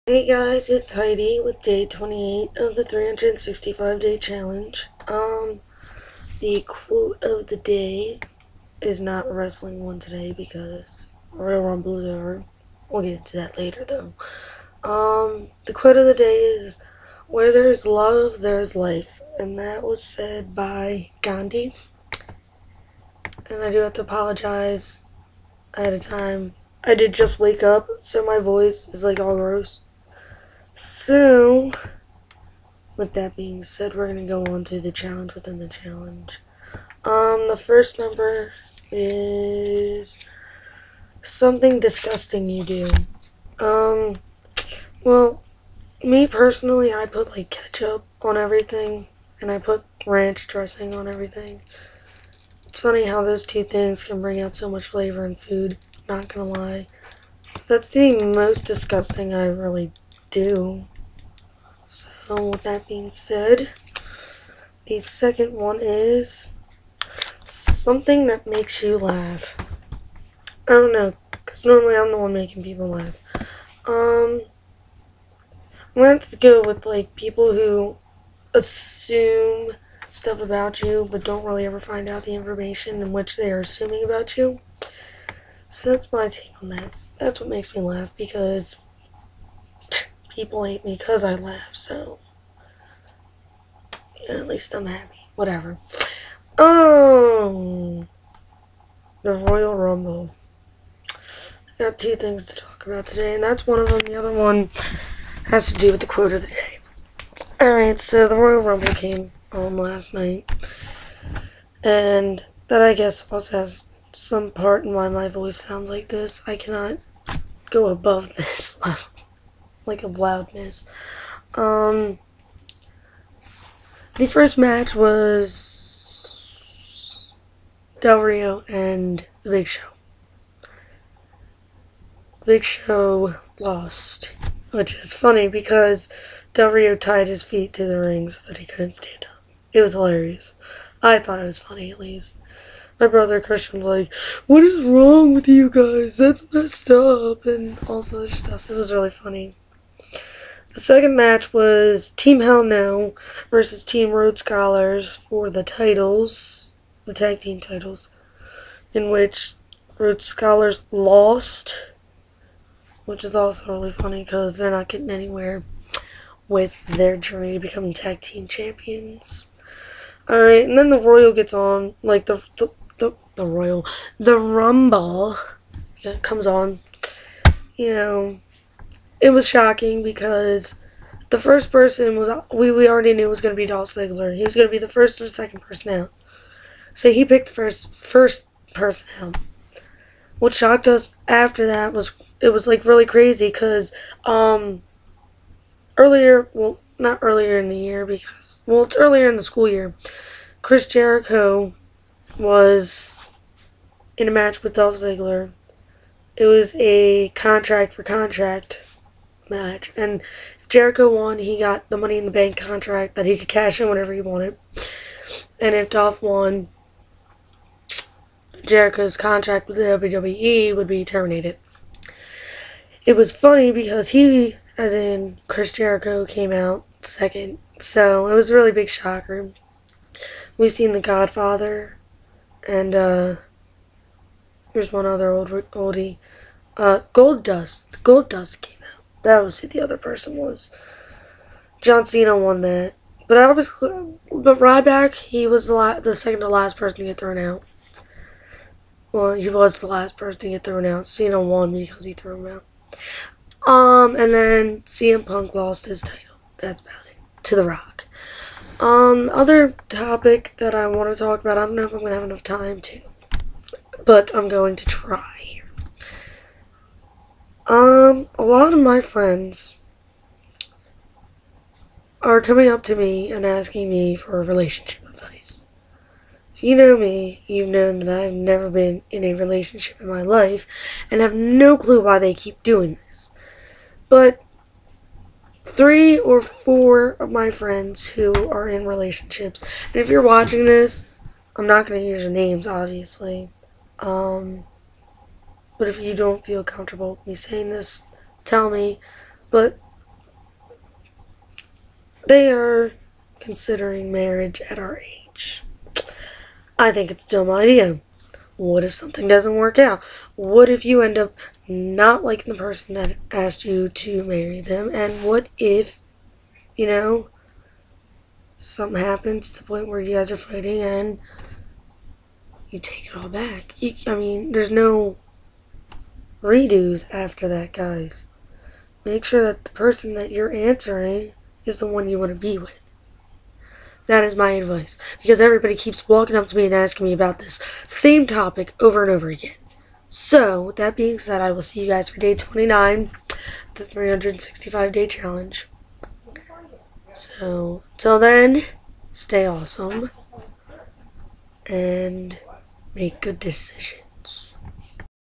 Hey guys, it's Heidi with day 28 of the 365-day challenge. The quote of the day is not a wrestling one today because Royal Rumble is over. We'll get into that later though. The quote of the day is, "Where there's love, there's life," and that was said by Gandhi. And I do have to apologize ahead of time. I did just wake up, so my voice is like all gross. So, with that being said, we're going to go on to the challenge within the challenge. The first number is something disgusting you do. Well, me personally, I put like ketchup on everything, and I put ranch dressing on everything. It's funny how those two things can bring out so much flavor in food, not gonna lie. That's the most disgusting I really do. So, with that being said, the second one is something that makes you laugh. I don't know, because normally I'm the one making people laugh. I'm going to have to go with, like, people who assume stuff about you, but don't really ever find out the information in which they are assuming about you. So that's my take on that. That's what makes me laugh, because people hate me because I laugh, so yeah, at least I'm happy. Whatever. The Royal Rumble. I got two things to talk about today, and that's one of them. The other one has to do with the quote of the day. Alright, so the Royal Rumble came on last night, and that I guess also has some part in why my voice sounds like this. I cannot go above this level, like of loudness. The first match was Del Rio and The Big Show. Big Show lost, which is funny because Del Rio tied his feet to the ring so that he couldn't stand up. It was hilarious. I thought it was funny, at least. My brother Christian's like, "What is wrong with you guys? That's messed up," and all this other stuff. It was really funny. The second match was Team Hell No versus Team Rhodes Scholars for the titles, the tag team titles, in which Rhodes Scholars lost, which is also really funny because they're not getting anywhere with their journey to becoming tag team champions. Alright, and then the Royal gets on, like the Rumble comes on. You know, it was shocking because the first person was, we already knew was going to be Dolph Ziggler. He was going to be the first or second person out. So he picked the first person out. What shocked us after that was, it was like really crazy because, earlier, well, not earlier in the year because, well, it's earlier in the school year, Chris Jericho was in a match with Dolph Ziggler. It was a contract for contract match, and if Jericho won, he got the Money in the Bank contract that he could cash in whenever he wanted. And if Dolph won, Jericho's contract with the WWE would be terminated. It was funny because he, as in Chris Jericho, came out second, so it was a really big shocker. We've seen The Godfather, and here's one other oldie. Goldust. Goldust came out. That was who the other person was. John Cena won that. But Ryback, he was the second to last person to get thrown out. Well, he was the last person to get thrown out. Cena won because he threw him out. And then CM Punk lost his title. That's about it. To The Rock. Other topic that I want to talk about, I don't know if I'm going to have enough time to, but I'm going to try here. A lot of my friends are coming up to me and asking me for relationship advice. If you know me, you've known that I've never been in a relationship in my life and have no clue why they keep doing this. But 3 or 4 of my friends who are in relationships, and if you're watching this, I'm not going to use your names, obviously. But if you don't feel comfortable with me saying this, tell me. But they are considering marriage at our age. I think it's a dumb idea. What if something doesn't work out? What if you end up not liking the person that asked you to marry them? And what if, you know, something happens to the point where you guys are fighting and you take it all back? I mean, there's no redos after that, guys. Make sure that the person that you're answering is the one you want to be with. That is my advice. Because everybody keeps walking up to me and asking me about this same topic over and over again. So, with that being said, I will see you guys for day 29, the 365-day challenge. So, till then, stay awesome and make good decisions.